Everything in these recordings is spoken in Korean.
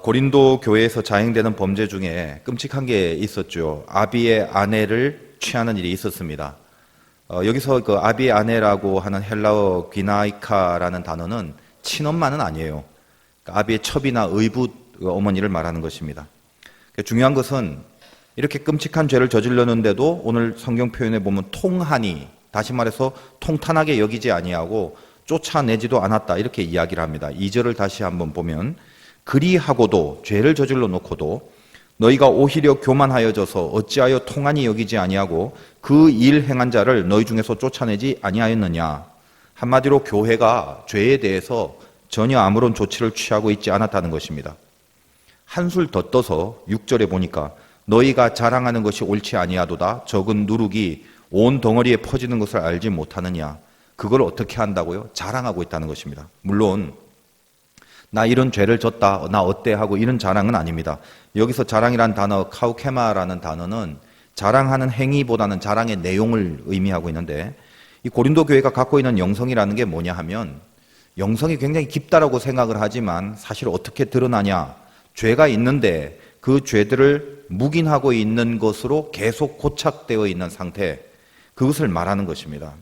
고린도 교회에서 자행되는 범죄 중에 끔찍한 게 있었죠. 아비의 아내를 취하는 일이 있었습니다. 여기서 그 아비의 아내라고 하는 헬라어 귀나이카라는 단어는 친엄마는 아니에요. 그러니까 아비의 첩이나 의붓 어머니를 말하는 것입니다. 중요한 것은 이렇게 끔찍한 죄를 저질렀는데도 오늘 성경 표현에 보면 통하니, 다시 말해서 통탄하게 여기지 아니하고 쫓아내지도 않았다, 이렇게 이야기를 합니다. 2절을 다시 한번 보면, 그리하고도, 죄를 저질러 놓고도 너희가 오히려 교만하여져서 어찌하여 통한이 여기지 아니하고 그 일 행한 자를 너희 중에서 쫓아내지 아니하였느냐. 한마디로 교회가 죄에 대해서 전혀 아무런 조치를 취하고 있지 않았다는 것입니다. 한술 더 떠서 6절에 보니까 너희가 자랑하는 것이 옳지 아니하도다. 적은 누룩이 온 덩어리에 퍼지는 것을 알지 못하느냐. 그걸 어떻게 한다고요? 자랑하고 있다는 것입니다. 물론 나 이런 죄를 졌다, 나 어때 하고 이런 자랑은 아닙니다. 여기서 자랑이란 단어, 카우케마라는 단어는 자랑하는 행위보다는 자랑의 내용을 의미하고 있는데, 이 고린도 교회가 갖고 있는 영성이라는 게 뭐냐 하면, 영성이 굉장히 깊다라고 생각을 하지만 사실 어떻게 드러나냐, 죄가 있는데 그 죄들을 묵인하고 있는 것으로 계속 고착되어 있는 상태, 그것을 말하는 것입니다.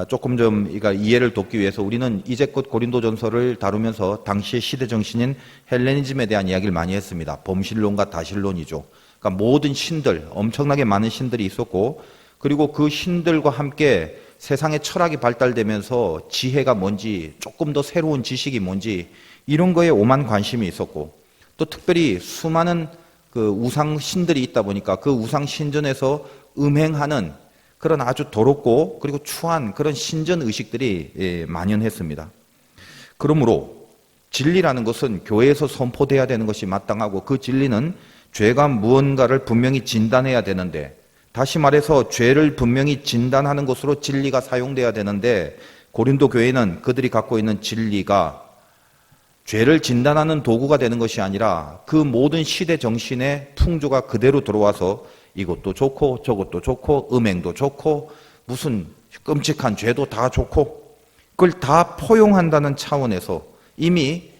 조금 좀 이해를 돕기 위해서 우리는 이제껏 고린도전서를 다루면서 당시의 시대 정신인 헬레니즘에 대한 이야기를 많이 했습니다. 범신론과 다신론이죠. 그러니까 모든 신들, 엄청나게 많은 신들이 있었고, 그리고 그 신들과 함께 세상의 철학이 발달되면서 지혜가 뭔지, 조금 더 새로운 지식이 뭔지, 이런 거에 오만 관심이 있었고, 또 특별히 수많은 그 우상 신들이 있다 보니까 그 우상 신전에서 음행하는 그런 아주 더럽고 그리고 추한 그런 신전 의식들이 만연했습니다. 그러므로 진리라는 것은 교회에서 선포돼야 되는 것이 마땅하고, 그 진리는 죄가 무언가를 분명히 진단해야 되는데, 다시 말해서 죄를 분명히 진단하는 것으로 진리가 사용돼야 되는데, 고린도 교회는 그들이 갖고 있는 진리가 죄를 진단하는 도구가 되는 것이 아니라 그 모든 시대 정신의 풍조가 그대로 들어와서 이것도 좋고 저것도 좋고 음행도 좋고 무슨 끔찍한 죄도 다 좋고 그걸 다 포용한다는 차원에서 이미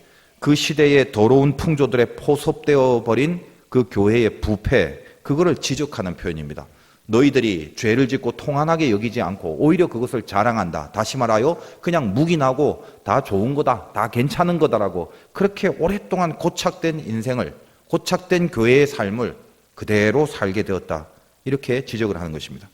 그 시대의 더러운 풍조들에 포섭되어 버린 그 교회의 부패, 그거를 지적하는 표현입니다. 너희들이 죄를 짓고 통한하게 여기지 않고 오히려 그것을 자랑한다. 다시 말하여 그냥 묵인하고 다 좋은 거다, 다 괜찮은 거다라고 그렇게 오랫동안 고착된 인생을, 고착된 교회의 삶을 그대로 살게 되었다, 이렇게 지적을 하는 것입니다.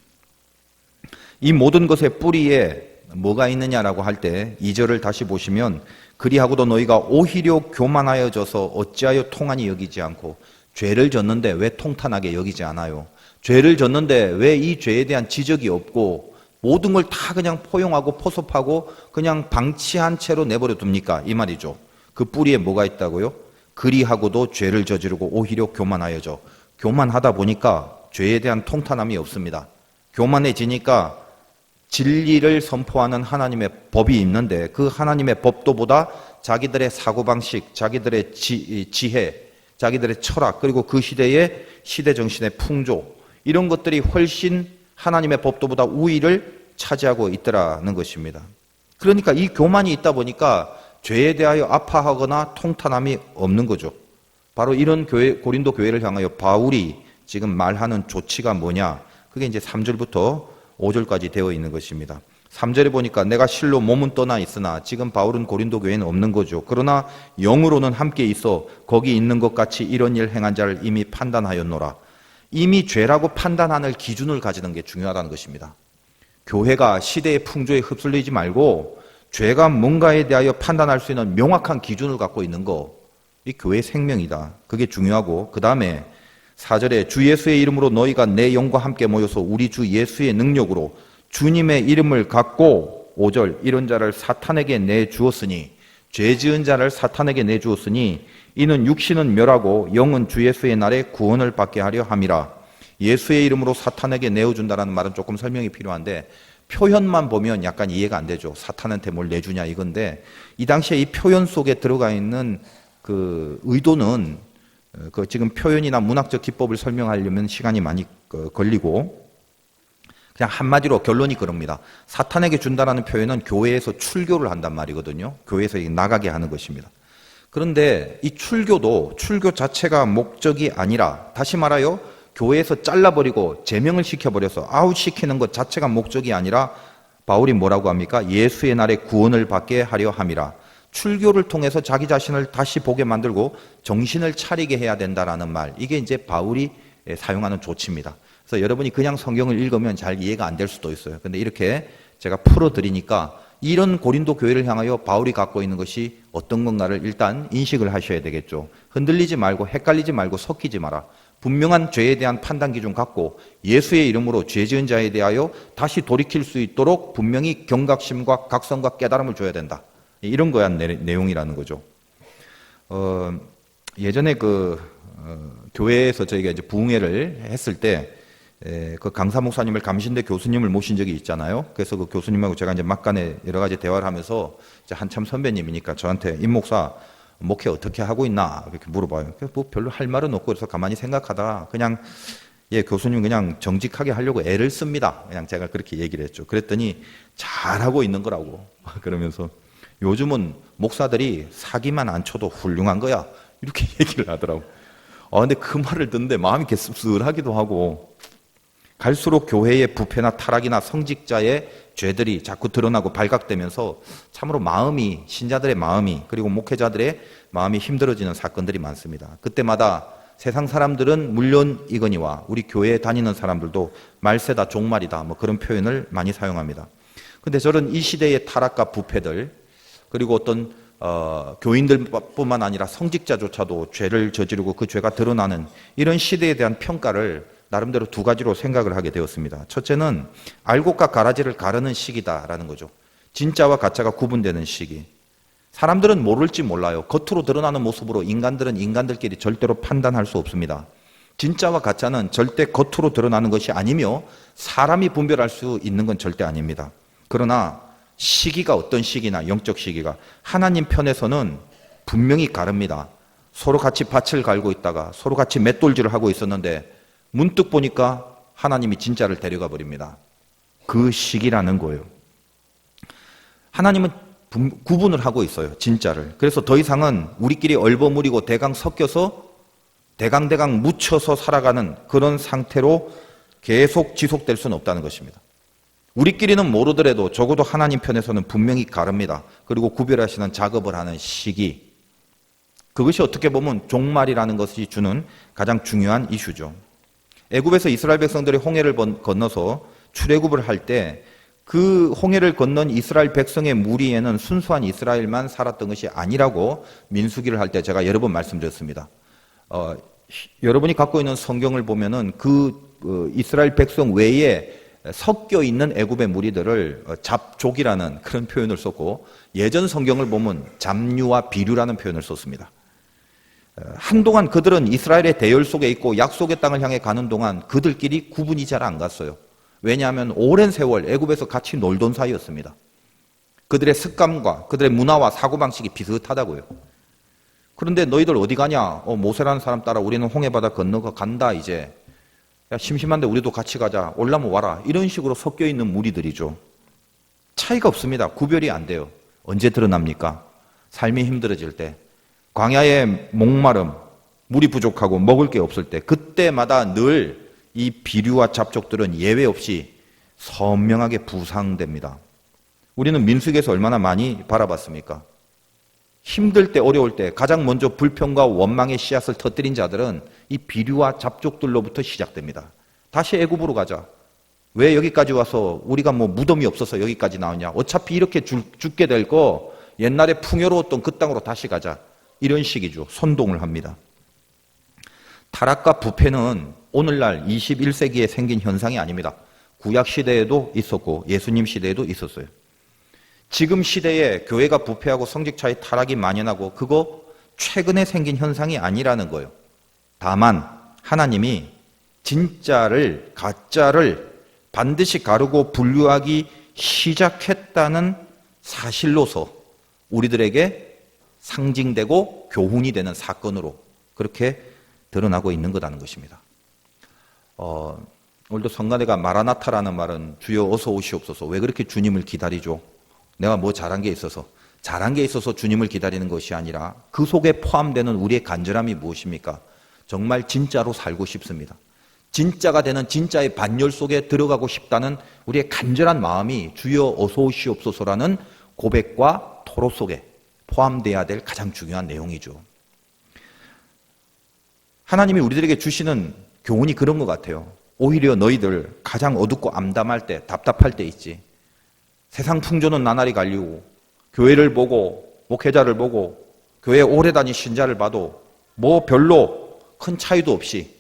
이 모든 것의 뿌리에 뭐가 있느냐라고 할 때 2절을 다시 보시면, 그리하고도 너희가 오히려 교만하여져서 어찌하여 통한이 여기지 않고, 죄를 졌는데 왜 통탄하게 여기지 않아요? 죄를 졌는데 왜 이 죄에 대한 지적이 없고 모든 걸 다 그냥 포용하고 포섭하고 그냥 방치한 채로 내버려 둡니까? 이 말이죠. 그 뿌리에 뭐가 있다고요? 그리하고도 죄를 저지르고 오히려 교만하여져. 교만하다 보니까 죄에 대한 통탄함이 없습니다. 교만해지니까 진리를 선포하는 하나님의 법이 있는데 그 하나님의 법도보다 자기들의 사고방식, 자기들의 지혜, 자기들의 철학, 그리고 그 시대의 시대 정신의 풍조, 이런 것들이 훨씬 하나님의 법도보다 우위를 차지하고 있더라는 것입니다. 그러니까 이 교만이 있다 보니까 죄에 대하여 아파하거나 통탄함이 없는 거죠. 바로 이런 교회, 고린도 교회를 향하여 바울이 지금 말하는 조치가 뭐냐? 그게 이제 3절부터 5절까지 되어 있는 것입니다. 3절에 보니까 내가 실로 몸은 떠나 있으나, 지금 바울은 고린도 교회는 없는 거죠. 그러나 영으로는 함께 있어 거기 있는 것 같이 이런 일 행한 자를 이미 판단하였노라. 이미 죄라고 판단하는 기준을 가지는 게 중요하다는 것입니다. 교회가 시대의 풍조에 휩쓸리지 말고 죄가 뭔가에 대하여 판단할 수 있는 명확한 기준을 갖고 있는 거, 이 교회의 생명이다. 그게 중요하고, 그 다음에 4절에 주 예수의 이름으로 너희가 내 영과 함께 모여서 우리 주 예수의 능력으로 주님의 이름을 갖고, 5절 이런 자를 사탄에게 내주었으니, 죄 지은 자를 사탄에게 내주었으니 이는 육신은 멸하고 영은 주 예수의 날에 구원을 받게 하려 함이라. 예수의 이름으로 사탄에게 내어준다라는 말은 조금 설명이 필요한데, 표현만 보면 약간 이해가 안 되죠. 사탄한테 뭘 내주냐 이건데, 이 당시에 이 표현 속에 들어가 있는 그 의도는, 그 지금 표현이나 문학적 기법을 설명하려면 시간이 많이 걸리고, 그냥 한마디로 결론이 그럽니다. 사탄에게 준다라는 표현은 교회에서 출교를 한단 말이거든요. 교회에서 나가게 하는 것입니다. 그런데 이 출교 자체가 목적이 아니라, 다시 말하여 교회에서 잘라버리고 제명을 시켜버려서 아웃시키는 것 자체가 목적이 아니라 바울이 뭐라고 합니까? 예수의 날에 구원을 받게 하려 함이라. 출교를 통해서 자기 자신을 다시 보게 만들고 정신을 차리게 해야 된다라는 말, 이게 이제 바울이 사용하는 조치입니다. 그래서 여러분이 그냥 성경을 읽으면 잘 이해가 안 될 수도 있어요. 근데 이렇게 제가 풀어드리니까 이런 고린도 교회를 향하여 바울이 갖고 있는 것이 어떤 건가를 일단 인식을 하셔야 되겠죠. 흔들리지 말고 헷갈리지 말고 섞이지 마라. 분명한 죄에 대한 판단 기준 갖고 예수의 이름으로 죄 지은 자에 대하여 다시 돌이킬 수 있도록 분명히 경각심과 각성과 깨달음을 줘야 된다. 이런 거야 내용이라는 거죠. 예전에 교회에서 저희가 이제 부흥회를 했을 때 그 강사 목사님을 감신대 교수님을 모신 적이 있잖아요. 그래서 그 교수님하고 제가 이제 막간에 여러 가지 대화를 하면서 이제 한참 선배님이니까 저한테 임 목사 목회 어떻게 하고 있나 이렇게 물어봐요. 그래서 뭐 별로 할 말은 없고 그래서 가만히 생각하다가 그냥 교수님 그냥 정직하게 하려고 애를 씁니다. 그냥 제가 그렇게 얘기를 했죠. 그랬더니 잘하고 있는 거라고 그러면서 요즘은 목사들이 사기만 안 쳐도 훌륭한 거야 이렇게 얘기를 하더라고. 근데 그 말을 듣는데 마음이 이렇게 씁쓸하기도 하고, 갈수록 교회의 부패나 타락이나 성직자의 죄들이 자꾸 드러나고 발각되면서 참으로 마음이, 신자들의 마음이, 그리고 목회자들의 마음이 힘들어지는 사건들이 많습니다. 그때마다 세상 사람들은 물론이거니와 우리 교회에 다니는 사람들도 말세다, 종말이다 뭐 그런 표현을 많이 사용합니다. 근데 저는 이 시대의 타락과 부패들, 그리고 어떤 교인들뿐만 아니라 성직자조차도 죄를 저지르고 그 죄가 드러나는 이런 시대에 대한 평가를 나름대로 두 가지로 생각을 하게 되었습니다. 첫째는 알곡과 가라지를 가르는 시기다라는 거죠. 진짜와 가짜가 구분되는 시기. 사람들은 모를지 몰라요. 겉으로 드러나는 모습으로 인간들은 인간들끼리 절대로 판단할 수 없습니다. 진짜와 가짜는 절대 겉으로 드러나는 것이 아니며 사람이 분별할 수 있는 건 절대 아닙니다. 그러나 시기가 어떤 시기나 영적 시기가 하나님 편에서는 분명히 가릅니다. 서로 같이 밭을 갈고 있다가 서로 같이 맷돌질을 하고 있었는데 문득 보니까 하나님이 진짜를 데려가 버립니다. 그 시기라는 거예요. 하나님은 구분을 하고 있어요. 진짜를. 그래서 더 이상은 우리끼리 얼버무리고 대강 섞여서 대강 묻혀서 살아가는 그런 상태로 계속 지속될 수는 없다는 것입니다. 우리끼리는 모르더라도 적어도 하나님 편에서는 분명히 가릅니다. 그리고 구별하시는 작업을 하는 시기. 그것이 어떻게 보면 종말이라는 것이 주는 가장 중요한 이슈죠. 애굽에서 이스라엘 백성들이 홍해를 건너서 출애굽을 할 때 그 홍해를 건넌 이스라엘 백성의 무리에는 순수한 이스라엘만 살았던 것이 아니라고 민수기를 할 때 제가 여러 번 말씀드렸습니다. 여러분이 갖고 있는 성경을 보면은 이스라엘 백성 외에 섞여 있는 애굽의 무리들을 잡족이라는 그런 표현을 썼고, 예전 성경을 보면 잡류와 비류라는 표현을 썼습니다. 한동안 그들은 이스라엘의 대열 속에 있고 약속의 땅을 향해 가는 동안 그들끼리 구분이 잘 안 갔어요. 왜냐하면 오랜 세월 애굽에서 같이 놀던 사이였습니다. 그들의 습관과 그들의 문화와 사고방식이 비슷하다고요. 그런데 너희들 어디 가냐? 모세라는 사람 따라 우리는 홍해바다 건너가 간다 이제. 야, 심심한데 우리도 같이 가자. 올라면 와라. 이런 식으로 섞여 있는 무리들이죠. 차이가 없습니다. 구별이 안 돼요. 언제 드러납니까? 삶이 힘들어질 때, 광야의 목마름, 물이 부족하고 먹을 게 없을 때, 그때마다 늘 이 비류와 잡족들은 예외 없이 선명하게 부상됩니다. 우리는 민수기에서 얼마나 많이 바라봤습니까? 힘들 때, 어려울 때 가장 먼저 불평과 원망의 씨앗을 터뜨린 자들은 이 비류와 잡족들로부터 시작됩니다. 다시 애굽으로 가자. 왜 여기까지 와서 우리가 뭐 무덤이 없어서 여기까지 나오냐? 어차피 이렇게 죽게 될 거 옛날에 풍요로웠던 그 땅으로 다시 가자. 이런 식이죠. 선동을 합니다. 타락과 부패는 오늘날 21세기에 생긴 현상이 아닙니다. 구약 시대에도 있었고 예수님 시대에도 있었어요. 지금 시대에 교회가 부패하고 성직자의 타락이 만연하고 그거 최근에 생긴 현상이 아니라는 거예요. 다만 하나님이 진짜를 가짜를 반드시 가르고 분류하기 시작했다는 사실로서 우리들에게 상징되고 교훈이 되는 사건으로 그렇게 드러나고 있는 거라는 것입니다. 오늘도 성가대가 마라나타라는 말은 주여 어서 오시옵소서. 왜 그렇게 주님을 기다리죠? 내가 뭐 잘한 게 있어서. 잘한 게 있어서 주님을 기다리는 것이 아니라 그 속에 포함되는 우리의 간절함이 무엇입니까? 정말 진짜로 살고 싶습니다. 진짜가 되는 진짜의 반열 속에 들어가고 싶다는 우리의 간절한 마음이 주여 어서 오시옵소서라는 고백과 토로 속에 포함되어야 될 가장 중요한 내용이죠. 하나님이 우리들에게 주시는 교훈이 그런 것 같아요. 오히려 너희들 가장 어둡고 암담할 때, 답답할 때 있지. 세상 풍조는 나날이 갈리고 교회를 보고 목회자를 보고 교회 오래 다닌 신자를 봐도 뭐 별로 큰 차이도 없이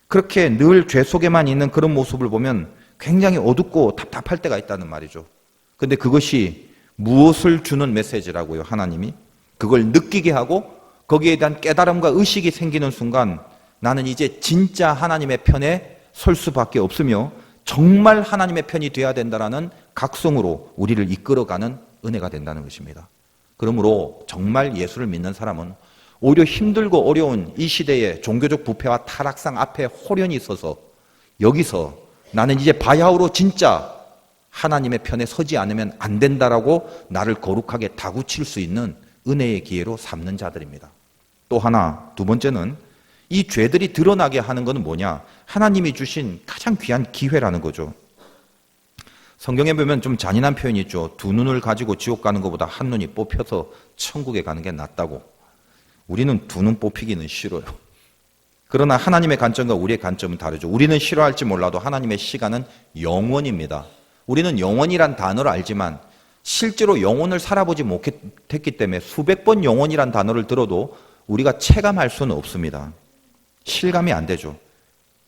그렇게 늘 죄 속에만 있는 그런 모습을 보면 굉장히 어둡고 답답할 때가 있다는 말이죠. 근데 그것이 무엇을 주는 메시지라고요, 하나님이? 그걸 느끼게 하고 거기에 대한 깨달음과 의식이 생기는 순간 나는 이제 진짜 하나님의 편에 설 수밖에 없으며 정말 하나님의 편이 되어야 된다라는 각성으로 우리를 이끌어가는 은혜가 된다는 것입니다. 그러므로 정말 예수를 믿는 사람은 오히려 힘들고 어려운 이 시대의 종교적 부패와 타락상 앞에 홀연히 있어서 여기서 나는 이제 바야흐로 진짜 하나님의 편에 서지 않으면 안 된다라고 나를 거룩하게 다구칠 수 있는 은혜의 기회로 삼는 자들입니다. 또 하나, 두 번째는 이 죄들이 드러나게 하는 것은 뭐냐? 하나님이 주신 가장 귀한 기회라는 거죠. 성경에 보면 좀 잔인한 표현이 있죠. 두 눈을 가지고 지옥 가는 것보다 한 눈이 뽑혀서 천국에 가는 게 낫다고. 우리는 두 눈 뽑히기는 싫어요. 그러나 하나님의 관점과 우리의 관점은 다르죠. 우리는 싫어할지 몰라도 하나님의 시간은 영원입니다. 우리는 영원이란 단어를 알지만 실제로 영혼을 살아보지 못했기 때문에 수백 번 영혼이란 단어를 들어도 우리가 체감할 수는 없습니다. 실감이 안 되죠.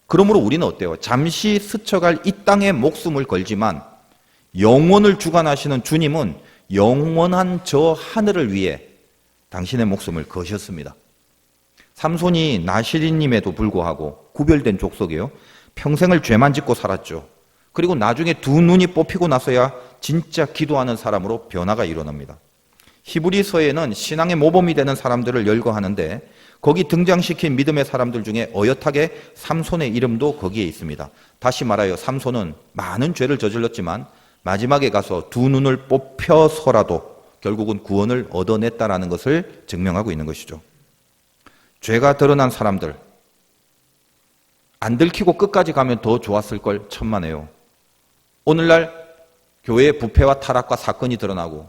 그러므로 우리는 어때요? 잠시 스쳐갈 이 땅에 목숨을 걸지만 영혼을 주관하시는 주님은 영원한 저 하늘을 위해 당신의 목숨을 거셨습니다. 삼손이 나시린임에도 불구하고 구별된 족속이에요. 평생을 죄만 짓고 살았죠. 그리고 나중에 두 눈이 뽑히고 나서야 진짜 기도하는 사람으로 변화가 일어납니다. 히브리서에는 신앙의 모범이 되는 사람들을 열거하는데 거기 등장시킨 믿음의 사람들 중에 어엿하게 삼손의 이름도 거기에 있습니다. 다시 말하여 삼손은 많은 죄를 저질렀지만 마지막에 가서 두 눈을 뽑혀서라도 결국은 구원을 얻어냈다라는 것을 증명하고 있는 것이죠. 죄가 드러난 사람들, 안 들키고 끝까지 가면 더 좋았을 걸 천만에요. 오늘날 교회의 부패와 타락과 사건이 드러나고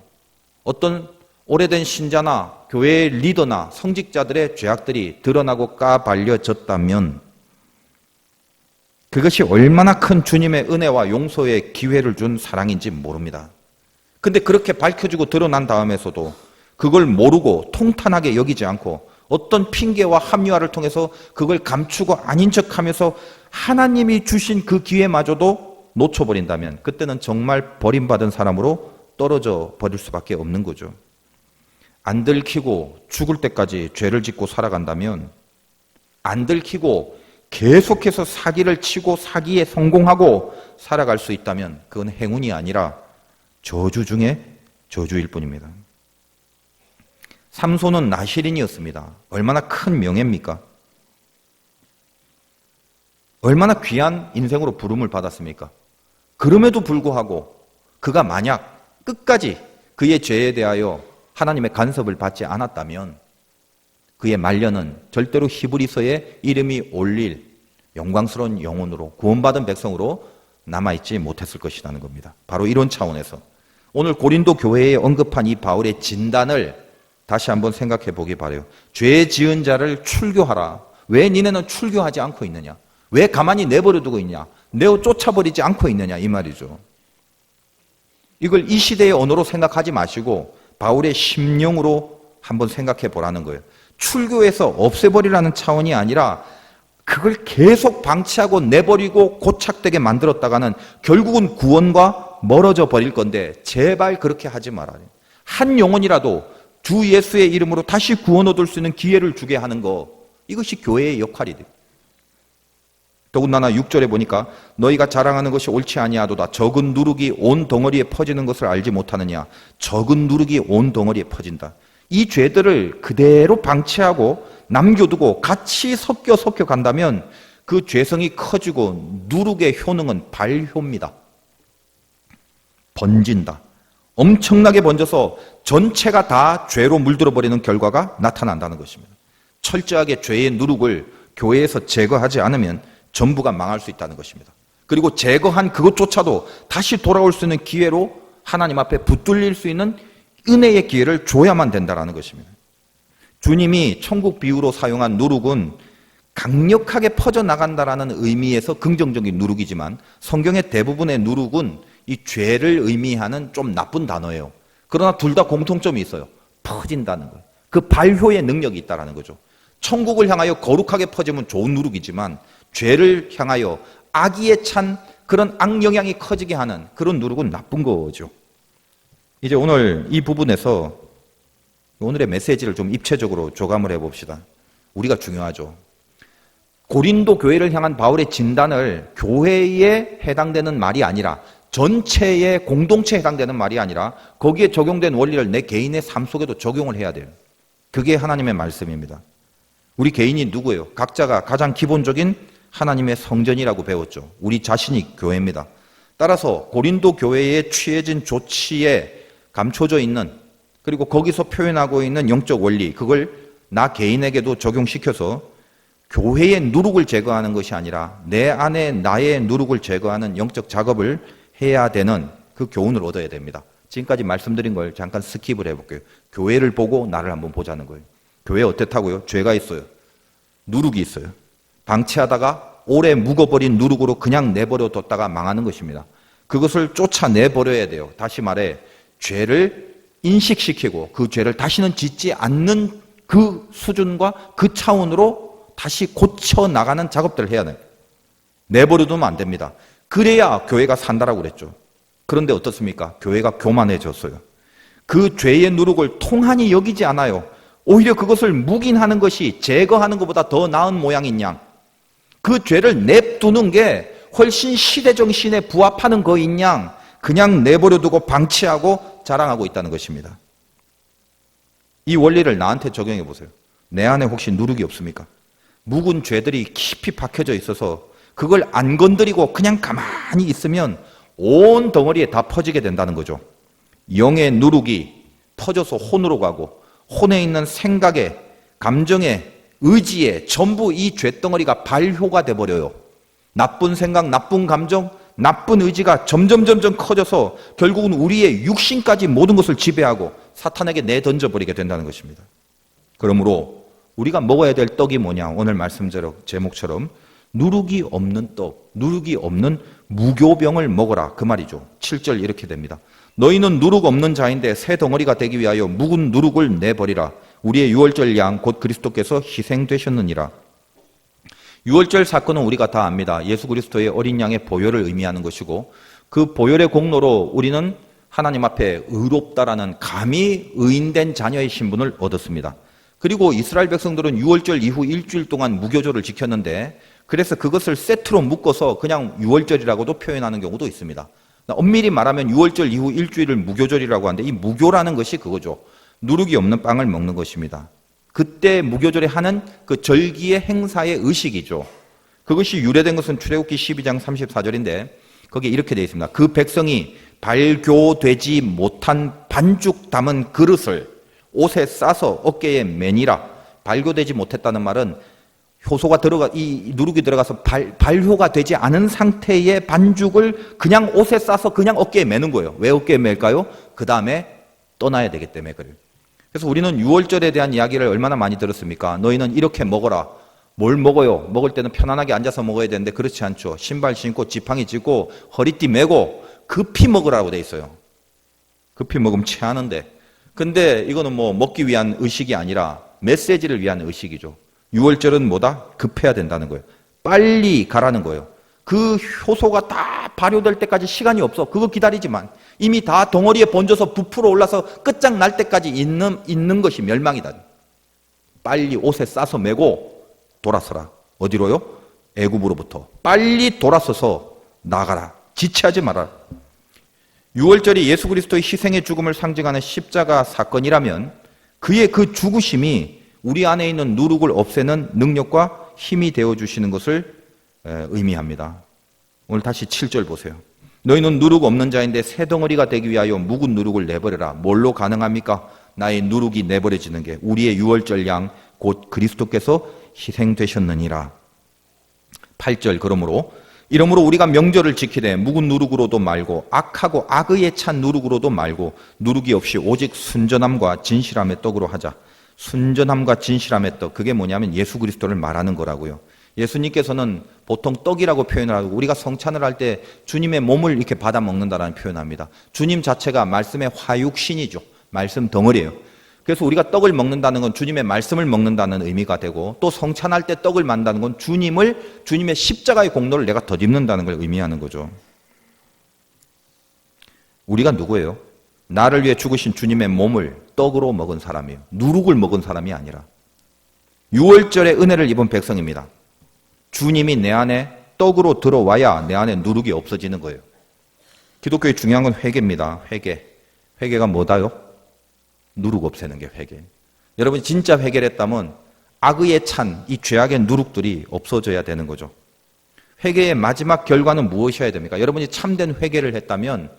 어떤 오래된 신자나 교회의 리더나 성직자들의 죄악들이 드러나고 까발려졌다면 그것이 얼마나 큰 주님의 은혜와 용서의 기회를 준 사랑인지 모릅니다. 근데 그렇게 밝혀지고 드러난 다음에서도 그걸 모르고 통탄하게 여기지 않고 어떤 핑계와 합리화를 통해서 그걸 감추고 아닌 척하면서 하나님이 주신 그 기회마저도 놓쳐버린다면 그때는 정말 버림받은 사람으로 떨어져 버릴 수밖에 없는 거죠. 안 들키고 죽을 때까지 죄를 짓고 살아간다면 안 들키고 계속해서 사기를 치고 사기에 성공하고 살아갈 수 있다면 그건 행운이 아니라 저주 중에 저주일 뿐입니다. 삼손은 나시린이었습니다. 얼마나 큰 명예입니까? 얼마나 귀한 인생으로 부름을 받았습니까? 그럼에도 불구하고 그가 만약 끝까지 그의 죄에 대하여 하나님의 간섭을 받지 않았다면 그의 말년은 절대로 히브리서에 이름이 올릴 영광스러운 영혼으로 구원받은 백성으로 남아있지 못했을 것이라는 겁니다. 바로 이런 차원에서 오늘 고린도 교회에 언급한 이 바울의 진단을 다시 한번 생각해 보기 바라요. 죄 지은 자를 출교하라. 왜 니네는 출교하지 않고 있느냐? 왜 가만히 내버려 두고 있냐? 내어 쫓아버리지 않고 있느냐? 이 말이죠. 이걸 이 시대의 언어로 생각하지 마시고 바울의 심령으로 한번 생각해 보라는 거예요. 출교해서 없애버리라는 차원이 아니라 그걸 계속 방치하고 내버리고 고착되게 만들었다가는 결국은 구원과 멀어져 버릴 건데 제발 그렇게 하지 말아요. 한 영혼이라도 주 예수의 이름으로 다시 구원 얻을 수 있는 기회를 주게 하는 거, 이것이 교회의 역할이 돼요. 더군다나 6절에 보니까 너희가 자랑하는 것이 옳지 아니하도다. 적은 누룩이 온 덩어리에 퍼지는 것을 알지 못하느냐. 적은 누룩이 온 덩어리에 퍼진다. 이 죄들을 그대로 방치하고 남겨두고 같이 섞여 간다면 그 죄성이 커지고 누룩의 효능은 발효입니다. 번진다. 엄청나게 번져서 전체가 다 죄로 물들어 버리는 결과가 나타난다는 것입니다. 철저하게 죄의 누룩을 교회에서 제거하지 않으면 전부가 망할 수 있다는 것입니다. 그리고 제거한 그것조차도 다시 돌아올 수 있는 기회로 하나님 앞에 붙들릴 수 있는 은혜의 기회를 줘야만 된다는 것입니다. 주님이 천국 비유로 사용한 누룩은 강력하게 퍼져나간다라는 의미에서 긍정적인 누룩이지만 성경의 대부분의 누룩은 이 죄를 의미하는 좀 나쁜 단어예요. 그러나 둘 다 공통점이 있어요. 퍼진다는 거예요. 그 발효의 능력이 있다는 거죠. 천국을 향하여 거룩하게 퍼지면 좋은 누룩이지만 죄를 향하여 악의에 찬 그런 악영향이 커지게 하는 그런 누룩은 나쁜 거죠. 이제 오늘 이 부분에서 오늘의 메시지를 좀 입체적으로 조감을 해봅시다. 우리가 중요하죠. 고린도 교회를 향한 바울의 진단을 교회에 해당되는 말이 아니라 전체의 공동체에 해당되는 말이 아니라 거기에 적용된 원리를 내 개인의 삶 속에도 적용을 해야 돼요. 그게 하나님의 말씀입니다. 우리 개인이 누구예요? 각자가 가장 기본적인 하나님의 성전이라고 배웠죠. 우리 자신이 교회입니다. 따라서 고린도 교회에 취해진 조치에 감춰져 있는 그리고 거기서 표현하고 있는 영적 원리, 그걸 나 개인에게도 적용시켜서 교회의 누룩을 제거하는 것이 아니라 내 안에 나의 누룩을 제거하는 영적 작업을 해야 되는 그 교훈을 얻어야 됩니다. 지금까지 말씀드린 걸 잠깐 스킵을 해볼게요. 교회를 보고 나를 한번 보자는 거예요. 교회 어떻다고요? 죄가 있어요. 누룩이 있어요. 방치하다가 오래 묵어버린 누룩으로 그냥 내버려 뒀다가 망하는 것입니다. 그것을 쫓아내버려야 돼요. 다시 말해 죄를 인식시키고 그 죄를 다시는 짓지 않는 그 수준과 그 차원으로 다시 고쳐나가는 작업들을 해야 돼요. 내버려두면 안 됩니다. 그래야 교회가 산다라고 그랬죠. 그런데 어떻습니까? 교회가 교만해졌어요. 그 죄의 누룩을 통한히 여기지 않아요. 오히려 그것을 묵인하는 것이 제거하는 것보다 더 나은 모양인 양. 그 죄를 냅두는 게 훨씬 시대 정신에 부합하는 거인 양 그냥 내버려두고 방치하고 자랑하고 있다는 것입니다. 이 원리를 나한테 적용해 보세요. 내 안에 혹시 누룩이 없습니까? 묵은 죄들이 깊이 박혀져 있어서 그걸 안 건드리고 그냥 가만히 있으면 온 덩어리에 다 퍼지게 된다는 거죠. 영의 누룩이 퍼져서 혼으로 가고 혼에 있는 생각에, 감정에, 의지에 전부 이 죄덩어리가 발효가 돼버려요. 나쁜 생각, 나쁜 감정, 나쁜 의지가 점점 커져서 결국은 우리의 육신까지 모든 것을 지배하고 사탄에게 내던져버리게 된다는 것입니다. 그러므로 우리가 먹어야 될 떡이 뭐냐? 오늘 말씀 제목처럼 누룩이 없는 떡, 누룩이 없는 무교병을 먹어라 그 말이죠. 7절 이렇게 됩니다. 너희는 누룩 없는 자인데 새 덩어리가 되기 위하여 묵은 누룩을 내버리라. 우리의 유월절 양 곧 그리스도께서 희생되셨느니라. 유월절 사건은 우리가 다 압니다. 예수 그리스도의 어린 양의 보혈을 의미하는 것이고 그 보혈의 공로로 우리는 하나님 앞에 의롭다라는 감히 의인된 자녀의 신분을 얻었습니다. 그리고 이스라엘 백성들은 유월절 이후 일주일 동안 무교절을 지켰는데 그래서 그것을 세트로 묶어서 그냥 유월절이라고도 표현하는 경우도 있습니다. 엄밀히 말하면 유월절 이후 일주일을 무교절이라고 하는데 이 무교라는 것이 그거죠. 누룩이 없는 빵을 먹는 것입니다. 그때 무교절에 하는 그 절기의 행사의 의식이죠. 그것이 유래된 것은 출애굽기 12장 34절인데 거기에 이렇게 되어 있습니다. 그 백성이 발교되지 못한 반죽 담은 그릇을 옷에 싸서 어깨에 매니라. 발교되지 못했다는 말은 효소가 이 누룩이 들어가서 발효가 되지 않은 상태의 반죽을 그냥 옷에 싸서 그냥 어깨에 매는 거예요. 왜 어깨에 맬까요? 그 다음에 떠나야 되기 때문에 그래요. 그래서 우리는 유월절에 대한 이야기를 얼마나 많이 들었습니까? 너희는 이렇게 먹어라. 뭘 먹어요? 먹을 때는 편안하게 앉아서 먹어야 되는데 그렇지 않죠. 신발 신고 지팡이 짚고 허리띠 메고 급히 먹으라고 돼 있어요. 급히 먹으면 체하는데. 근데 이거는 뭐 먹기 위한 의식이 아니라 메시지를 위한 의식이죠. 유월절은 뭐다? 급해야 된다는 거예요. 빨리 가라는 거예요. 그 효소가 다 발효될 때까지 시간이 없어. 그거 기다리지만 이미 다 덩어리에 번져서 부풀어 올라서 끝장날 때까지 있는 것이 멸망이다. 빨리 옷에 싸서 메고 돌아서라. 어디로요? 애굽으로부터. 빨리 돌아서서 나가라. 지체하지 마라. 유월절이 예수 그리스도의 희생의 죽음을 상징하는 십자가 사건이라면 그의 그 죽으심이 우리 안에 있는 누룩을 없애는 능력과 힘이 되어주시는 것을 의미합니다. 오늘 다시 7절 보세요. 너희는 누룩 없는 자인데 새 덩어리가 되기 위하여 묵은 누룩을 내버려라. 뭘로 가능합니까? 나의 누룩이 내버려지는 게 우리의 유월절 양 곧 그리스도께서 희생되셨느니라. 8절 그러므로 이러므로 우리가 명절을 지키되 묵은 누룩으로도 말고 악하고 악의에 찬 누룩으로도 말고 누룩이 없이 오직 순전함과 진실함의 떡으로 하자. 순전함과 진실함의 떡, 그게 뭐냐면 예수 그리스도를 말하는 거라고요. 예수님께서는 보통 떡이라고 표현을 하고 우리가 성찬을 할 때 주님의 몸을 이렇게 받아 먹는다라는 표현합니다. 주님 자체가 말씀의 화육신이죠. 말씀 덩어리예요. 그래서 우리가 떡을 먹는다는 건 주님의 말씀을 먹는다는 의미가 되고 또 성찬할 때 떡을 만다는 건 주님의 십자가의 공로를 내가 덧입는다는 걸 의미하는 거죠. 우리가 누구예요? 나를 위해 죽으신 주님의 몸을 떡으로 먹은 사람이에요. 누룩을 먹은 사람이 아니라 유월절의 은혜를 입은 백성입니다. 주님이 내 안에 떡으로 들어와야 내 안에 누룩이 없어지는 거예요. 기독교의 중요한 건 회개입니다. 회개가 뭐다요? 누룩 없애는 게 회개. 여러분이 진짜 회개를 했다면 악의에 찬 이 죄악의 누룩들이 없어져야 되는 거죠. 회개의 마지막 결과는 무엇이어야 됩니까? 여러분이 참된 회개를 했다면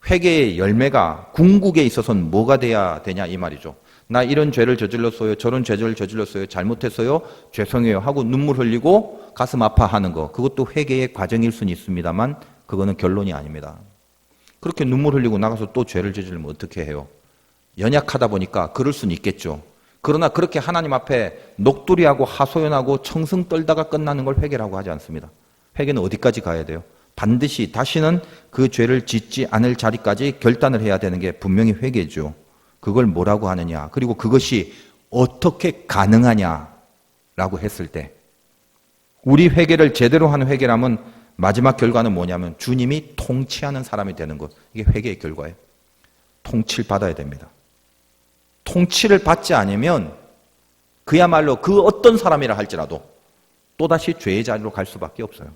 회개의 열매가 궁극에 있어서는 뭐가 돼야 되냐 이 말이죠. 나 이런 죄를 저질렀어요. 저런 죄를 저질렀어요. 잘못했어요. 죄송해요 하고 눈물 흘리고 가슴 아파하는 거. 그것도 회개의 과정일 수는 있습니다만 그거는 결론이 아닙니다. 그렇게 눈물 흘리고 나가서 또 죄를 저지르면 어떻게 해요? 연약하다 보니까 그럴 수는 있겠죠. 그러나 그렇게 하나님 앞에 녹두리하고 하소연하고 청승 떨다가 끝나는 걸 회개라고 하지 않습니다. 회개는 어디까지 가야 돼요? 반드시 다시는 그 죄를 짓지 않을 자리까지 결단을 해야 되는 게 분명히 회개죠. 그걸 뭐라고 하느냐, 그리고 그것이 어떻게 가능하냐라고 했을 때 우리 회개를 제대로 하는 회개라면 마지막 결과는 뭐냐면 주님이 통치하는 사람이 되는 것. 이게 회개의 결과예요. 통치를 받아야 됩니다. 통치를 받지 않으면 그야말로 그 어떤 사람이라 할지라도 또다시 죄의 자리로 갈 수밖에 없어요.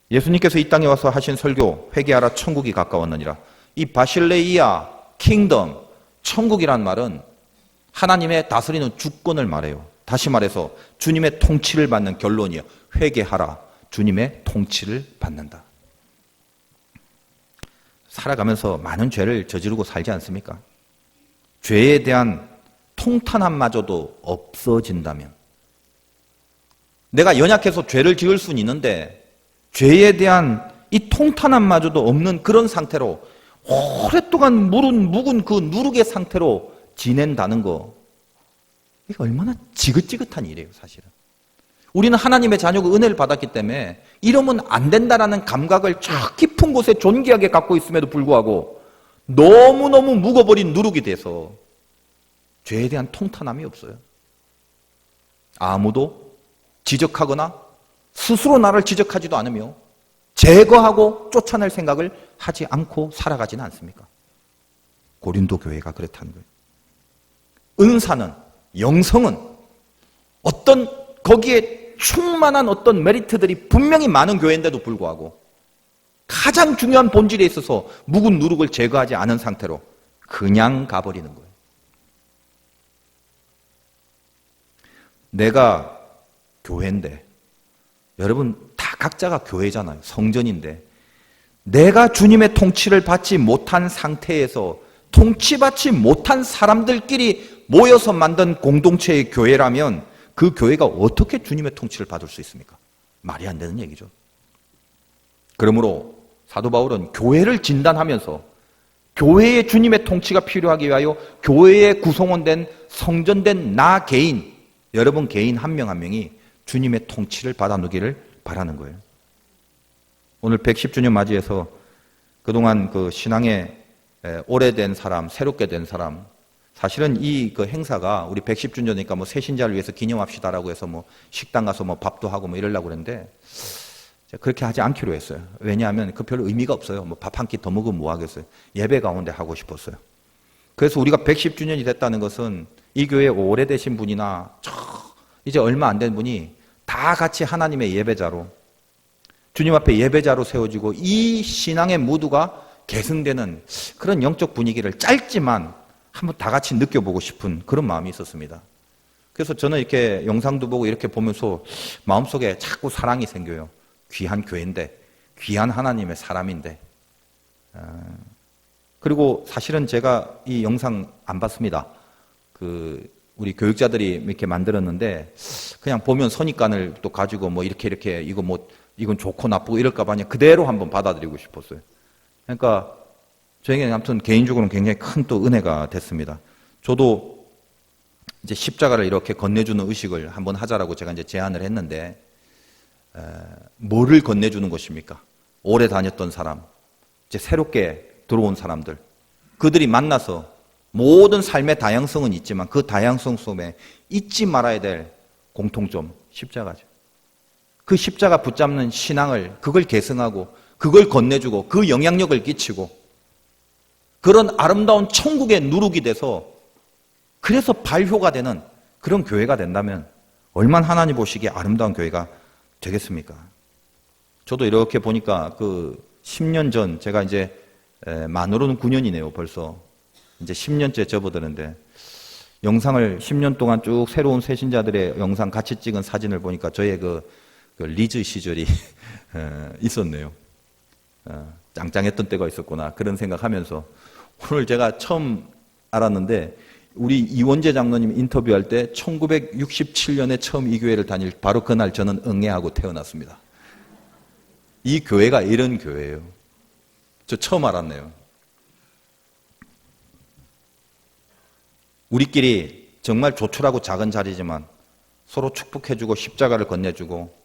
예수님께서 이 땅에 와서 하신 설교, 회개하라 천국이 가까웠느니라. 이 바실레이아 킹덤, 천국이란 말은 하나님의 다스리는 주권을 말해요. 다시 말해서 주님의 통치를 받는 결론이에요. 회개하라, 주님의 통치를 받는다. 살아가면서 많은 죄를 저지르고 살지 않습니까? 죄에 대한 통탄함마저도 없어진다면, 내가 연약해서 죄를 지을 수는 있는데 죄에 대한 이 통탄함마저도 없는 그런 상태로 오랫동안 묵은 그 누룩의 상태로 지낸다는 거, 이게 얼마나 지긋지긋한 일이에요. 사실은 우리는 하나님의 자녀고 은혜를 받았기 때문에 이러면 안 된다라는 감각을 저 깊은 곳에 존귀하게 갖고 있음에도 불구하고 너무너무 묵어버린 누룩이 돼서 죄에 대한 통탄함이 없어요. 아무도 지적하거나 스스로 나를 지적하지도 않으며 제거하고 쫓아낼 생각을 하지 않고 살아가지는 않습니까? 고린도 교회가 그렇다는 거예요. 은사는, 영성은 어떤 거기에 충만한 어떤 메리트들이 분명히 많은 교회인데도 불구하고 가장 중요한 본질에 있어서 묵은 누룩을 제거하지 않은 상태로 그냥 가버리는 거예요. 내가 교회인데, 여러분 다 각자가 교회잖아요. 성전인데 내가 주님의 통치를 받지 못한 상태에서 통치받지 못한 사람들끼리 모여서 만든 공동체의 교회라면 그 교회가 어떻게 주님의 통치를 받을 수 있습니까? 말이 안 되는 얘기죠. 그러므로 사도 바울은 교회를 진단하면서 교회의 주님의 통치가 필요하기 위하여 교회의 구성원된 성전된 나 개인, 여러분 개인 한 명 한 명이 주님의 통치를 받아누기를 바라는 거예요. 오늘 110주년 맞이해서 그동안 그 신앙에 오래된 사람, 새롭게 된 사람, 사실은 이 그 행사가 우리 110주년이니까 뭐 새신자를 위해서 기념합시다라고 해서 뭐 식당 가서 뭐 밥도 하고 뭐 이러려고 그랬는데 그렇게 하지 않기로 했어요. 왜냐하면 그 별로 의미가 없어요. 뭐 밥 한 끼 더 먹으면 뭐 하겠어요. 예배 가운데 하고 싶었어요. 그래서 우리가 110주년이 됐다는 것은 이 교회에 오래되신 분이나 이제 얼마 안 된 분이 다 같이 하나님의 예배자로, 주님 앞에 예배자로 세워지고 이 신앙의 무드가 계승되는 그런 영적 분위기를 짧지만 한번 다 같이 느껴보고 싶은 그런 마음이 있었습니다. 그래서 저는 이렇게 영상도 보고 이렇게 보면서 마음속에 자꾸 사랑이 생겨요. 귀한 교회인데 귀한 하나님의 사람인데. 그리고 사실은 제가 이 영상 안 봤습니다. 우리 교육자들이 이렇게 만들었는데 그냥 보면 선입관을 또 가지고 뭐 이렇게 이건 좋고 나쁘고 이럴까 봐 그냥 그대로 한번 받아들이고 싶었어요. 그러니까 저에게는 아무튼 개인적으로는 굉장히 큰 또 은혜가 됐습니다. 저도 이제 십자가를 이렇게 건네주는 의식을 한번 하자라고 제가 이제 제안을 했는데, 뭐를 건네주는 것입니까? 오래 다녔던 사람, 이제 새롭게 들어온 사람들, 그들이 만나서 모든 삶의 다양성은 있지만 그 다양성 속에 잊지 말아야 될 공통점, 십자가죠. 그 십자가 붙잡는 신앙을, 그걸 계승하고 그걸 건네주고 그 영향력을 끼치고 그런 아름다운 천국의 누룩이 돼서 그래서 발효가 되는 그런 교회가 된다면 얼마나 하나님 보시기에 아름다운 교회가 되겠습니까? 저도 이렇게 보니까 10년 전, 제가 이제 만으로는 9년이네요 벌써. 이제 10년째 접어드는데 영상을 10년 동안 쭉 새로운 새신자들의 영상 같이 찍은 사진을 보니까 저의 그 리즈 시절이 있었네요. 짱짱했던 때가 있었구나 그런 생각하면서 오늘 제가 처음 알았는데, 우리 이원재 장로님 인터뷰할 때 1967년에 처음 이 교회를 다닐 바로 그날 저는 응애하고 태어났습니다. 이 교회가 이런 교회예요. 저 처음 알았네요. 우리끼리 정말 조촐하고 작은 자리지만 서로 축복해주고 십자가를 건네주고,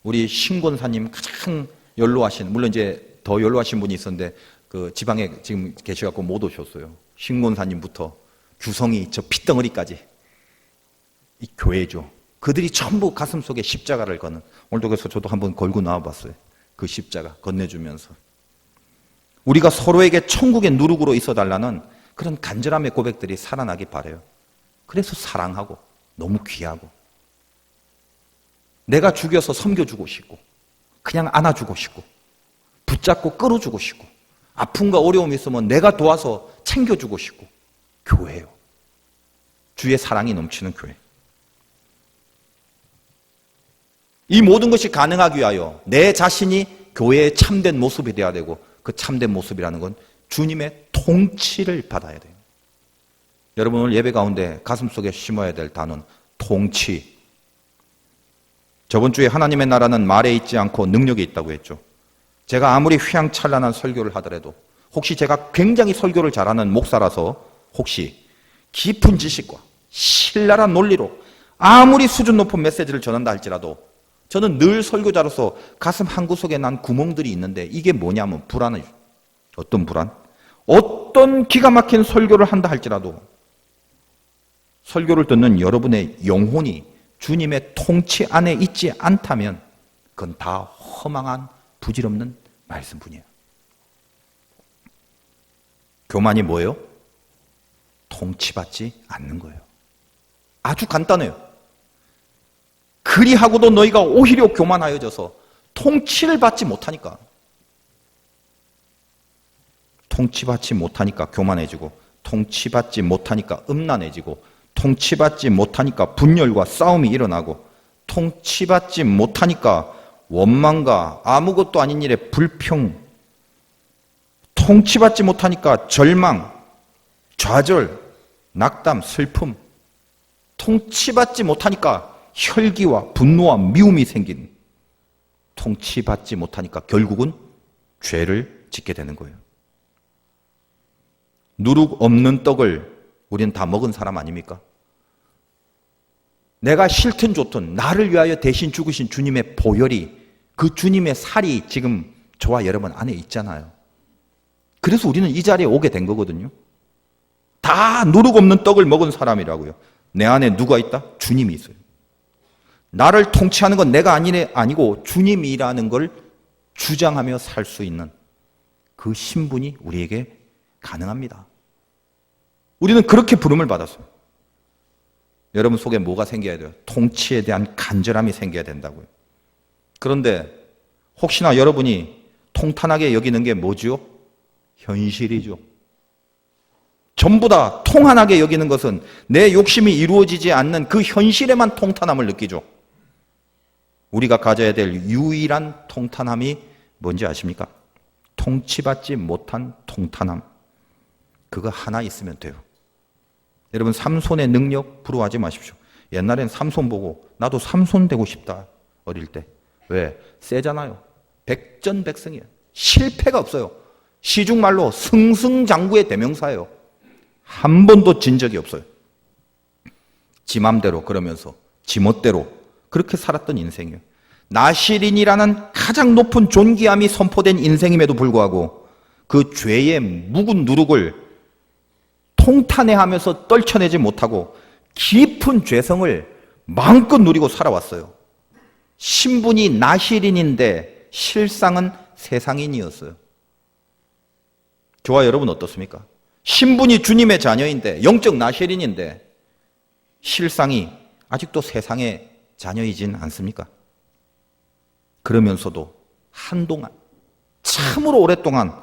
우리 신권사님 가장 연로하신, 물론 이제 더 연로하신 분이 있었는데 그 지방에 지금 계셔갖고 못 오셨어요. 신권사님부터 규성이 저 핏덩어리까지 이 교회죠. 그들이 전부 가슴 속에 십자가를 거는, 오늘도 그래서 저도 한번 걸고 나와봤어요. 그 십자가 건네주면서 우리가 서로에게 천국의 누룩으로 있어달라는 그런 간절함의 고백들이 살아나기 바라요. 그래서 사랑하고 너무 귀하고 내가 죽여서 섬겨주고 싶고 그냥 안아주고 싶고 붙잡고 끌어주고 싶고 아픔과 어려움이 있으면 내가 도와서 챙겨주고 싶고, 교회예요. 주의 사랑이 넘치는 교회. 이 모든 것이 가능하기 위하여 내 자신이 교회의 참된 모습이 되어야 되고, 그 참된 모습이라는 건 주님의 통치를 받아야 돼요. 여러분 오늘 예배 가운데 가슴속에 심어야 될 단어는 통치. 저번 주에 하나님의 나라는 말에 있지 않고 능력에 있다고 했죠. 제가 아무리 휘황찬란한 설교를 하더라도, 혹시 제가 굉장히 설교를 잘하는 목사라서 혹시 깊은 지식과 신랄한 논리로 아무리 수준 높은 메시지를 전한다 할지라도 저는 늘 설교자로서 가슴 한구석에 난 구멍들이 있는데, 이게 뭐냐면 불안해요. 어떤 불안? 어떤 기가 막힌 설교를 한다 할지라도 설교를 듣는 여러분의 영혼이 주님의 통치 안에 있지 않다면 그건 다 허망한 부질없는 말씀뿐이에요. 교만이 뭐예요? 통치받지 않는 거예요. 아주 간단해요. 그리하고도 너희가 오히려 교만하여져서 통치를 받지 못하니까, 통치받지 못하니까 교만해지고, 통치받지 못하니까 음란해지고, 통치받지 못하니까 분열과 싸움이 일어나고, 통치받지 못하니까 원망과 아무것도 아닌 일에 불평, 통치받지 못하니까 절망, 좌절, 낙담, 슬픔, 통치받지 못하니까 혈기와 분노와 미움이 생긴, 통치받지 못하니까 결국은 죄를 짓게 되는 거예요. 누룩 없는 떡을 우리는 다 먹은 사람 아닙니까? 내가 싫든 좋든 나를 위하여 대신 죽으신 주님의 보혈이, 그 주님의 살이 지금 저와 여러분 안에 있잖아요. 그래서 우리는 이 자리에 오게 된 거거든요. 다 누룩 없는 떡을 먹은 사람이라고요. 내 안에 누가 있다? 주님이 있어요. 나를 통치하는 건 내가 아니고 주님이라는 걸 주장하며 살 수 있는 그 신분이 우리에게 가능합니다. 우리는 그렇게 부름을 받았어요. 여러분 속에 뭐가 생겨야 돼요? 통치에 대한 간절함이 생겨야 된다고요. 그런데 혹시나 여러분이 통탄하게 여기는 게 뭐죠? 현실이죠. 전부 다 통한하게 여기는 것은 내 욕심이 이루어지지 않는 그 현실에만 통탄함을 느끼죠. 우리가 가져야 될 유일한 통탄함이 뭔지 아십니까? 통치받지 못한 통탄함. 그거 하나 있으면 돼요. 여러분, 삼손의 능력 부러워하지 마십시오. 옛날엔 삼손 보고 나도 삼손 되고 싶다. 어릴 때. 왜? 세잖아요. 백전백승이에요. 실패가 없어요. 시중말로 승승장구의 대명사예요. 한 번도 진 적이 없어요. 지 맘대로 그러면서 지 멋대로 그렇게 살았던 인생이에요. 나시린이라는 가장 높은 존귀함이 선포된 인생임에도 불구하고 그 죄의 묵은 누룩을 통탄해하면서 떨쳐내지 못하고 깊은 죄성을 마음껏 누리고 살아왔어요. 신분이 나시린인데 실상은 세상인이었어요. 저와 여러분 어떻습니까? 신분이 주님의 자녀인데, 영적 나시린인데 실상이 아직도 세상의 자녀이진 않습니까? 그러면서도 한동안, 참으로 오랫동안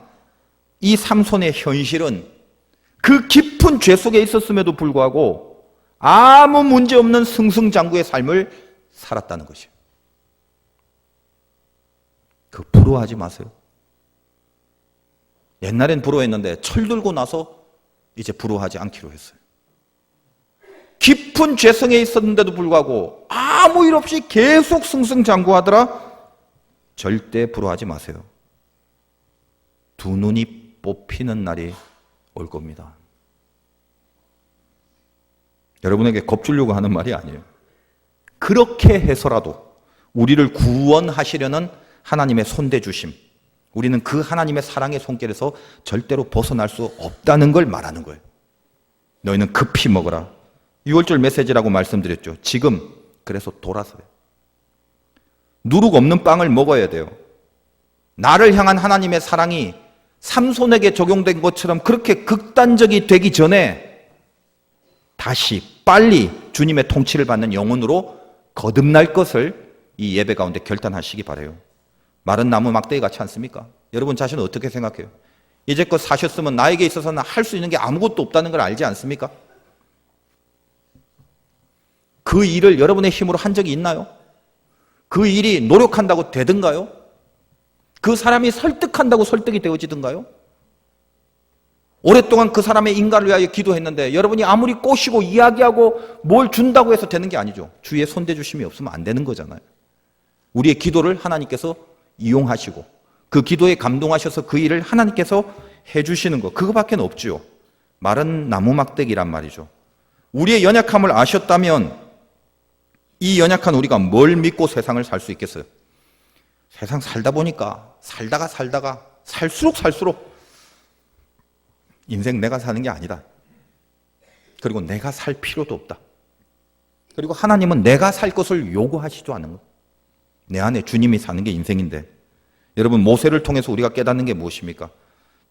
이 삼손의 현실은 그 깊은 죄 속에 있었음에도 불구하고 아무 문제 없는 승승장구의 삶을 살았다는 것이에요. 그 부러워하지 마세요. 옛날엔 부러워했는데 철들고 나서 이제 부러워하지 않기로 했어요. 깊은 죄성에 있었는데도 불구하고 아무 일 없이 계속 승승장구하더라. 절대 부러워하지 마세요. 두 눈이 뽑히는 날이 올 겁니다. 여러분에게 겁주려고 하는 말이 아니에요. 그렇게 해서라도 우리를 구원하시려는 하나님의 손대주심, 우리는 그 하나님의 사랑의 손길에서 절대로 벗어날 수 없다는 걸 말하는 거예요. 너희는 급히 먹어라. 6월절 메시지라고 말씀드렸죠. 지금 그래서 돌아서요. 누룩 없는 빵을 먹어야 돼요. 나를 향한 하나님의 사랑이 삼손에게 적용된 것처럼 그렇게 극단적이 되기 전에 다시 빨리 주님의 통치를 받는 영혼으로 거듭날 것을 이 예배 가운데 결단하시기 바라요. 마른 나무 막대기 같지 않습니까? 여러분 자신은 어떻게 생각해요? 이제껏 사셨으면 나에게 있어서는 할 수 있는 게 아무것도 없다는 걸 알지 않습니까? 그 일을 여러분의 힘으로 한 적이 있나요? 그 일이 노력한다고 되든가요? 그 사람이 설득한다고 설득이 되어지든가요? 오랫동안 그 사람의 인간을 위하여 기도했는데 여러분이 아무리 꼬시고 이야기하고 뭘 준다고 해서 되는 게 아니죠. 주위에 손대주심이 없으면 안 되는 거잖아요. 우리의 기도를 하나님께서 이용하시고 그 기도에 감동하셔서 그 일을 하나님께서 해주시는 거, 그거밖에 없죠. 마른 나무 막대기란 말이죠. 우리의 연약함을 아셨다면 이 연약한 우리가 뭘 믿고 세상을 살 수 있겠어요? 세상 살다 보니까 살다가 살수록 인생 내가 사는 게 아니다. 그리고 내가 살 필요도 없다. 그리고 하나님은 내가 살 것을 요구하시지도 않는 것. 내 안에 주님이 사는 게 인생인데, 여러분 모세를 통해서 우리가 깨닫는 게 무엇입니까?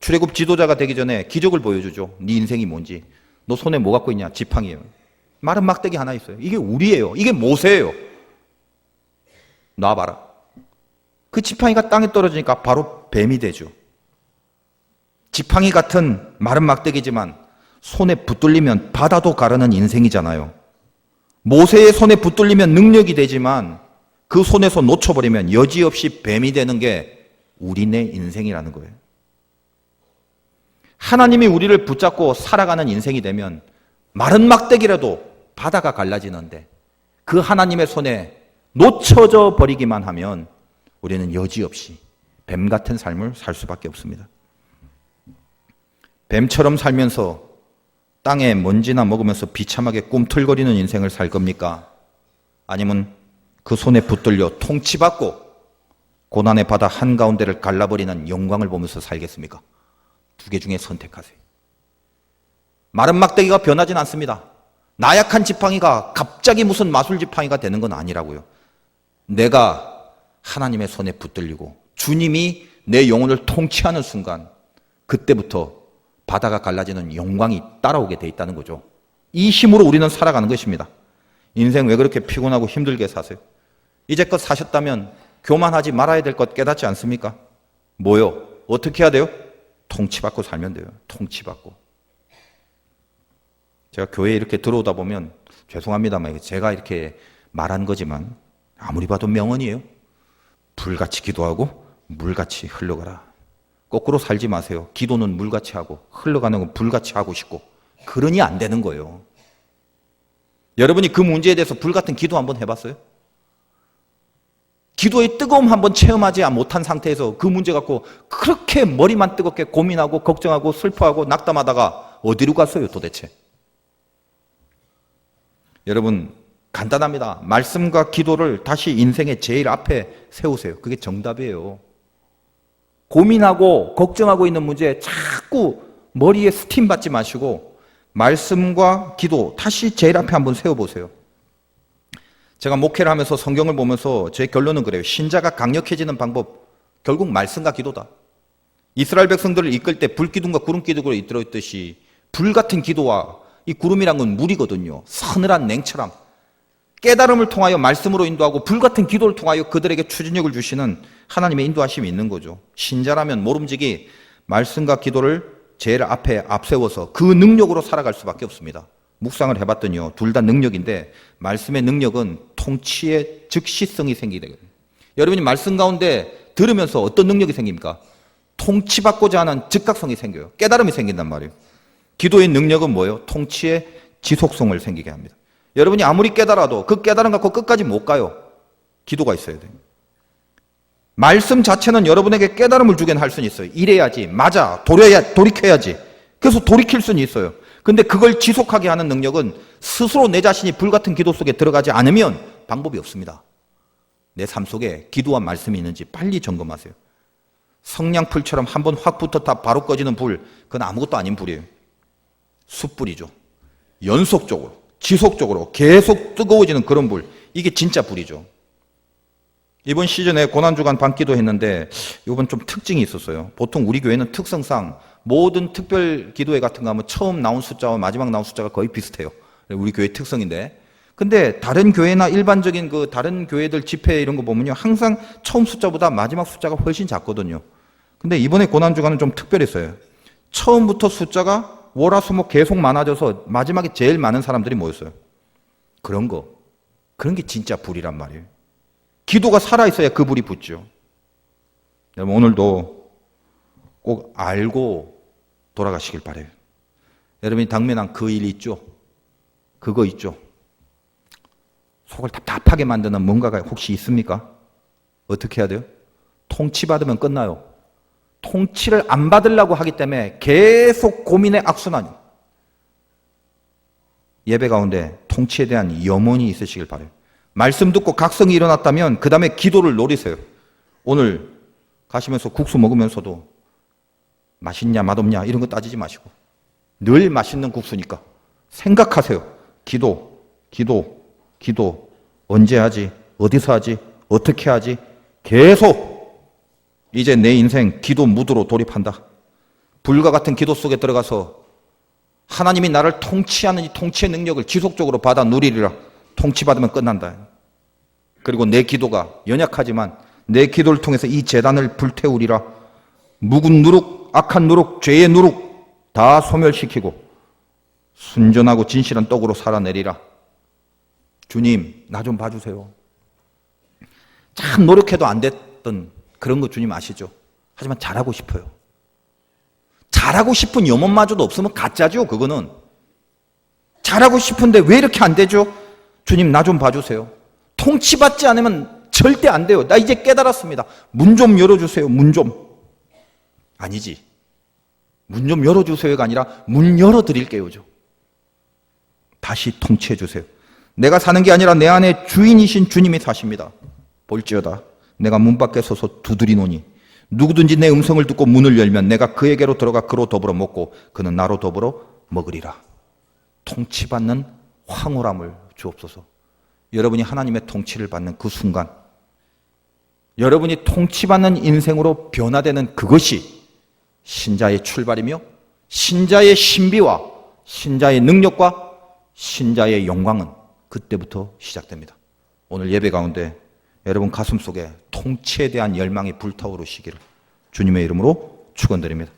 출애굽 지도자가 되기 전에 기적을 보여주죠. 네 인생이 뭔지. 너 손에 뭐 갖고 있냐? 지팡이에요. 마른 막대기 하나 있어요. 이게 우리예요. 이게 모세예요. 놔봐라. 그 지팡이가 땅에 떨어지니까 바로 뱀이 되죠. 지팡이 같은 마른 막대기지만 손에 붙들리면 바다도 가르는 인생이잖아요. 모세의 손에 붙들리면 능력이 되지만 그 손에서 놓쳐버리면 여지없이 뱀이 되는 게 우리네 인생이라는 거예요. 하나님이 우리를 붙잡고 살아가는 인생이 되면 마른 막대기라도 바다가 갈라지는데 그 하나님의 손에 놓쳐져 버리기만 하면 우리는 여지없이 뱀 같은 삶을 살 수밖에 없습니다. 뱀처럼 살면서 땅에 먼지나 먹으면서 비참하게 꿈틀거리는 인생을 살 겁니까? 아니면 그 손에 붙들려 통치받고 고난의 바다 한가운데를 갈라버리는 영광을 보면서 살겠습니까? 두 개 중에 선택하세요. 마른 막대기가 변하진 않습니다. 나약한 지팡이가 갑자기 무슨 마술 지팡이가 되는 건 아니라고요. 내가 하나님의 손에 붙들리고 주님이 내 영혼을 통치하는 순간 그때부터 바다가 갈라지는 영광이 따라오게 돼 있다는 거죠. 이 힘으로 우리는 살아가는 것입니다. 인생 왜 그렇게 피곤하고 힘들게 사세요? 이제껏 사셨다면 교만하지 말아야 될 것 깨닫지 않습니까? 뭐요? 어떻게 해야 돼요? 통치받고 살면 돼요. 통치받고. 제가 교회에 이렇게 들어오다 보면 죄송합니다만 제가 이렇게 말한 거지만 아무리 봐도 명언이에요. 불같이 기도하고 물같이 흘러가라. 거꾸로 살지 마세요. 기도는 물같이 하고 흘러가는 건 불같이 하고 싶고 그러니 안 되는 거예요. 여러분이 그 문제에 대해서 불같은 기도 한번 해봤어요? 기도의 뜨거움 한번 체험하지 못한 상태에서 그 문제 갖고 그렇게 머리만 뜨겁게 고민하고 걱정하고 슬퍼하고 낙담하다가 어디로 갔어요 도대체? 여러분 간단합니다. 말씀과 기도를 다시 인생의 제일 앞에 세우세요. 그게 정답이에요. 고민하고 걱정하고 있는 문제에 자꾸 머리에 스팀 받지 마시고 말씀과 기도 다시 제일 앞에 한번 세워보세요. 제가 목회를 하면서 성경을 보면서 제 결론은 그래요. 신자가 강력해지는 방법 결국 말씀과 기도다. 이스라엘 백성들을 이끌 때 불기둥과 구름기둥으로 이끌었듯이 불같은 기도와 이 구름이란 건 물이거든요. 서늘한 냉철함. 깨달음을 통하여 말씀으로 인도하고 불같은 기도를 통하여 그들에게 추진력을 주시는 하나님의 인도하심이 있는 거죠. 신자라면 모름지기 말씀과 기도를 제일 앞에 앞세워서 그 능력으로 살아갈 수밖에 없습니다. 묵상을 해봤더니요. 둘 다 능력인데 말씀의 능력은 통치의 즉시성이 생기게 되거든요. 여러분이 말씀 가운데 들으면서 어떤 능력이 생깁니까? 통치받고자 하는 즉각성이 생겨요. 깨달음이 생긴단 말이에요. 기도의 능력은 뭐예요? 통치의 지속성을 생기게 합니다. 여러분이 아무리 깨달아도 그 깨달음 갖고 끝까지 못 가요. 기도가 있어야 돼요. 말씀 자체는 여러분에게 깨달음을 주긴 할 수는 있어요. 이래야지, 맞아, 돌이켜야지. 그래서 돌이킬 수는 있어요. 근데 그걸 지속하게 하는 능력은 스스로 내 자신이 불같은 기도 속에 들어가지 않으면 방법이 없습니다. 내 삶 속에 기도와 말씀이 있는지 빨리 점검하세요. 성냥불처럼 한번 확 붙었다 바로 꺼지는 불, 그건 아무것도 아닌 불이에요. 숯불이죠. 연속적으로, 지속적으로 계속 뜨거워지는 그런 불, 이게 진짜 불이죠. 이번 시즌에 고난주간 밤기도 했는데 이번 좀 특징이 있었어요. 보통 우리 교회는 특성상 모든 특별 기도회 같은 거 하면 처음 나온 숫자와 마지막 나온 숫자가 거의 비슷해요. 우리 교회 특성인데. 근데 다른 교회나 일반적인 그 다른 교회들 집회 이런 거 보면요. 항상 처음 숫자보다 마지막 숫자가 훨씬 작거든요. 근데 이번에 고난주간은 좀 특별했어요. 처음부터 숫자가 월화수목 계속 많아져서 마지막에 제일 많은 사람들이 모였어요. 그런 게 진짜 불이란 말이에요. 기도가 살아있어야 그 불이 붙죠. 여러분 오늘도 꼭 알고 돌아가시길 바라요. 여러분이 당면한 그 일 있죠? 그거 있죠? 속을 답답하게 만드는 뭔가가 혹시 있습니까? 어떻게 해야 돼요? 통치받으면 끝나요. 통치를 안 받으려고 하기 때문에 계속 고민의 악순환이에요. 예배 가운데 통치에 대한 염원이 있으시길 바라요. 말씀 듣고 각성이 일어났다면 그 다음에 기도를 노리세요. 오늘 가시면서 국수 먹으면서도 맛있냐 맛없냐 이런 거 따지지 마시고 늘 맛있는 국수니까 생각하세요. 기도 언제 하지? 어디서 하지? 어떻게 하지? 계속 이제 내 인생 기도 무드로 돌입한다. 불과 같은 기도 속에 들어가서 하나님이 나를 통치하는 이 통치의 능력을 지속적으로 받아 누리리라. 통치받으면 끝난다. 그리고 내 기도가 연약하지만 내 기도를 통해서 이 제단을 불태우리라. 묵은 누룩, 악한 누룩, 죄의 누룩 다 소멸시키고 순전하고 진실한 떡으로 살아내리라. 주님, 나 좀 봐주세요. 참 노력해도 안 됐던 그런 거 주님 아시죠? 하지만 잘하고 싶어요. 잘하고 싶은 염원마저도 없으면 가짜죠, 그거는. 잘하고 싶은데 왜 이렇게 안 되죠? 주님, 나 좀 봐주세요. 통치받지 않으면 절대 안 돼요. 나 이제 깨달았습니다. 문 좀 열어주세요, 문 좀. 아니지. 문 좀 열어주세요가 아니라 문 열어드릴게요죠. 다시 통치해주세요. 내가 사는 게 아니라 내 안에 주인이신 주님이 사십니다. 볼지어다 내가 문 밖에 서서 두드리노니 누구든지 내 음성을 듣고 문을 열면 내가 그에게로 들어가 그로 더불어 먹고 그는 나로 더불어 먹으리라. 통치받는 황홀함을 주옵소서. 여러분이 하나님의 통치를 받는 그 순간, 여러분이 통치받는 인생으로 변화되는 그것이 신자의 출발이며 신자의 신비와 신자의 능력과 신자의 영광은 그때부터 시작됩니다. 오늘 예배 가운데 여러분 가슴 속에 통치에 대한 열망이 불타오르시기를 주님의 이름으로 축원드립니다.